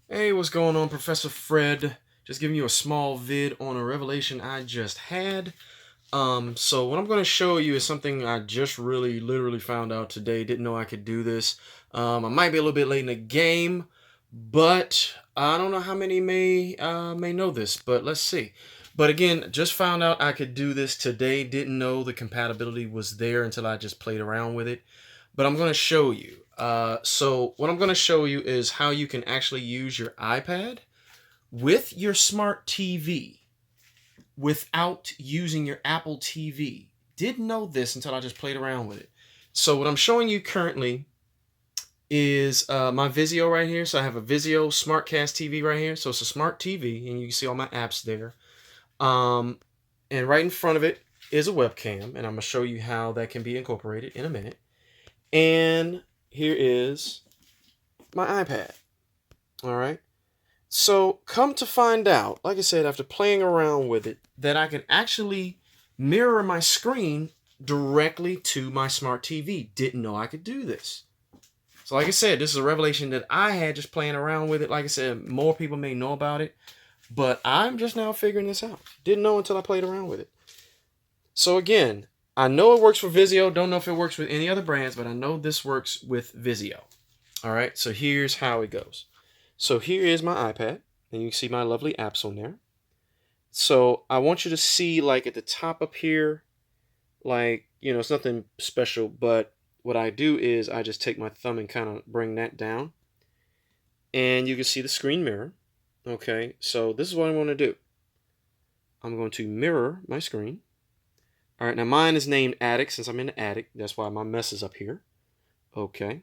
Hey, what's going on, Professor Fred? Just giving you a small vid on a revelation I just had. So what I'm going to show you is something I just really literally found out today. Didn't know I could do this. I might be a little bit late in the game, but I don't know how many may know this, but let's see. But again, just found out I could do this today. Didn't know the compatibility was there until I just played around with it. But I'm going to show you. So what I'm going to show you is how you can actually use your iPad with your smart TV without using your Apple TV. Didn't know this until I just played around with it. So what I'm showing you currently is my Vizio right here. So I have a Vizio SmartCast TV right here. So it's a smart TV, and you can see all my apps there. Um, and right in front of it is a webcam, and I'm gonna show you how that can be incorporated in a minute. And here is my iPad. All right. So come to find out, like I said, after playing around with it, that I can actually mirror my screen directly to my smart TV. Didn't know I could do this. So like I said, this is a revelation that I had just playing around with it. Like I said, more people may know about it, but I'm just now figuring this out. Didn't know until I played around with it. So again, I know it works for Vizio. Don't know if it works with any other brands, but I know this works with Vizio. All right, so here's how it goes. So here is my iPad, and you can see my lovely apps on there. So I want you to see, like, at the top up here, like, it's nothing special, but what I do is I just take my thumb and kind of bring that down, and you can see the screen mirror. Okay, so this is what I want to do. I'm going to mirror my screen. All right, now mine is named Attic since I'm in the attic. That's why my mess is up here. Okay.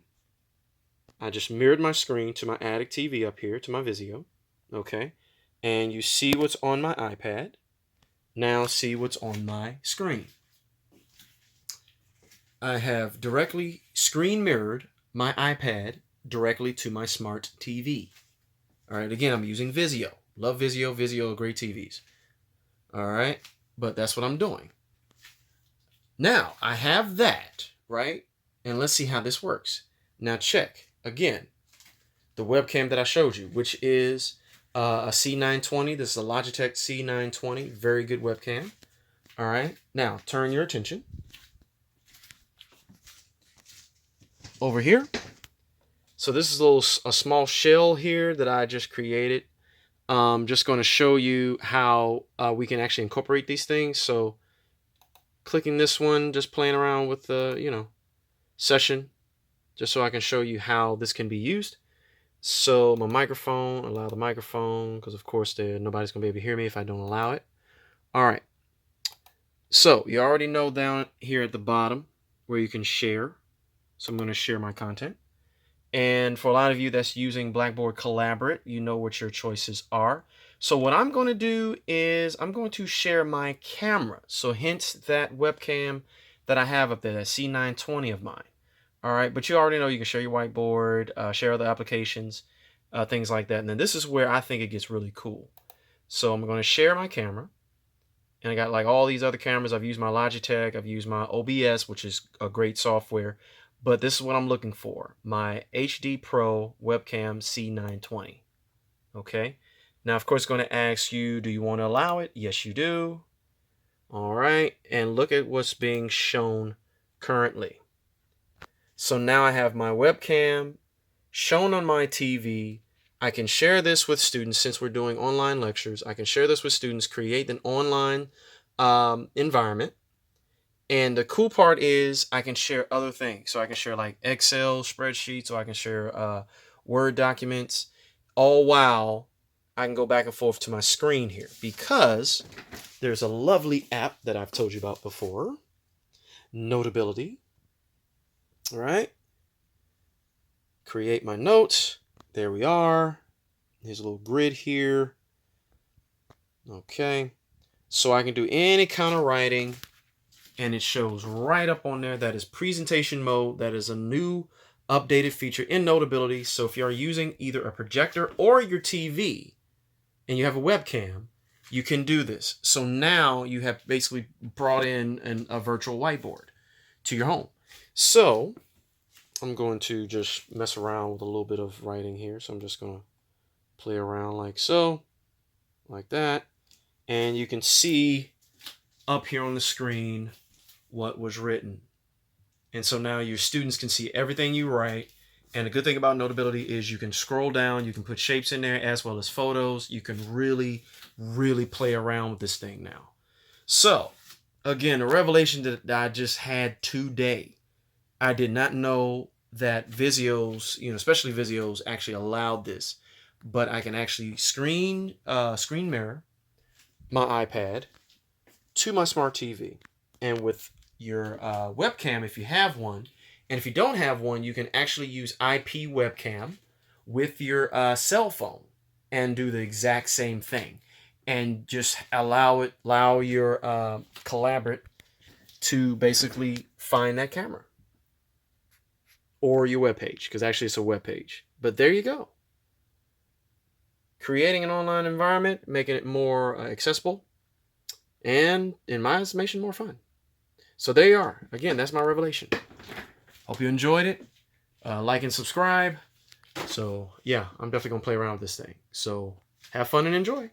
I just mirrored my screen to my attic TV up here, to my Vizio. Okay. And you see what's on my iPad. Now see what's on my screen. I have directly screen mirrored my iPad directly to my smart TV. All right. Again, I'm using Vizio. Love Vizio. Vizio, great TVs. All right. But that's what I'm doing. Now, I have that, right? And let's see how this works. Now, check again the webcam that I showed you, which is a C920. This is a Logitech C920. Very good webcam. All right. Now, turn your attention over here. So this is a small shell here that I just created. Just going to show you how we can actually incorporate these things. So clicking this one, just playing around with the, session, just so I can show you how this can be used. So my microphone, allow the microphone, because of course nobody's going to be able to hear me if I don't allow it. All right. So you already know down here at the bottom where you can share. So I'm going to share my content. And for a lot of you that's using Blackboard Collaborate, you know what your choices are. So what I'm going to do is I'm going to share my camera. So hence that webcam that I have up there, that C920 of mine. All right, but you already know you can share your whiteboard, share other applications, things like that. And then this is where I think it gets really cool. So I'm going to share my camera. And I got like all these other cameras. I've used my Logitech. I've used my OBS, which is a great software. But this is what I'm looking for. My HD Pro webcam C920. Okay. Now, of course, it's going to ask you, do you want to allow it? Yes, you do. All right. And look at what's being shown currently. So now I have my webcam shown on my TV. I can share this with students since we're doing online lectures. I can share this with students, create an online environment. And the cool part is I can share other things. So I can share like Excel spreadsheets, or I can share Word documents, all while I can go back and forth to my screen here, because there's a lovely app that I've told you about before, Notability. All right. Create my notes. There we are. Here's a little grid here. Okay. So I can do any kind of writing, and it shows right up on there. That is presentation mode. That is a new updated feature in Notability. So if you're using either a projector or your TV and you have a webcam, you can do this. So now you have basically brought in a virtual whiteboard to your home. So I'm going to just mess around with a little bit of writing here. So I'm just going to play around like so, like that, and you can see up here on the screen what was written. And so now your students can see everything you write. And the good thing about Notability is you can scroll down, you can put shapes in there as well as photos. You can really, really play around with this thing now. So, again, a revelation that I just had today. I did not know that Vizios, especially Vizios, actually allowed this. But I can actually screen mirror my iPad to my smart TV. And with your webcam, if you have one, and if you don't have one, you can actually use IP webcam with your cell phone and do the exact same thing. And just allow your collaborate to basically find that camera or your web page, because actually it's a web page. But there you go. Creating an online environment, making it more accessible, and in my estimation, more fun. So there you are. Again, that's my revelation. Hope you enjoyed it. Like and subscribe. So yeah, I'm definitely going to play around with this thing. So have fun and enjoy.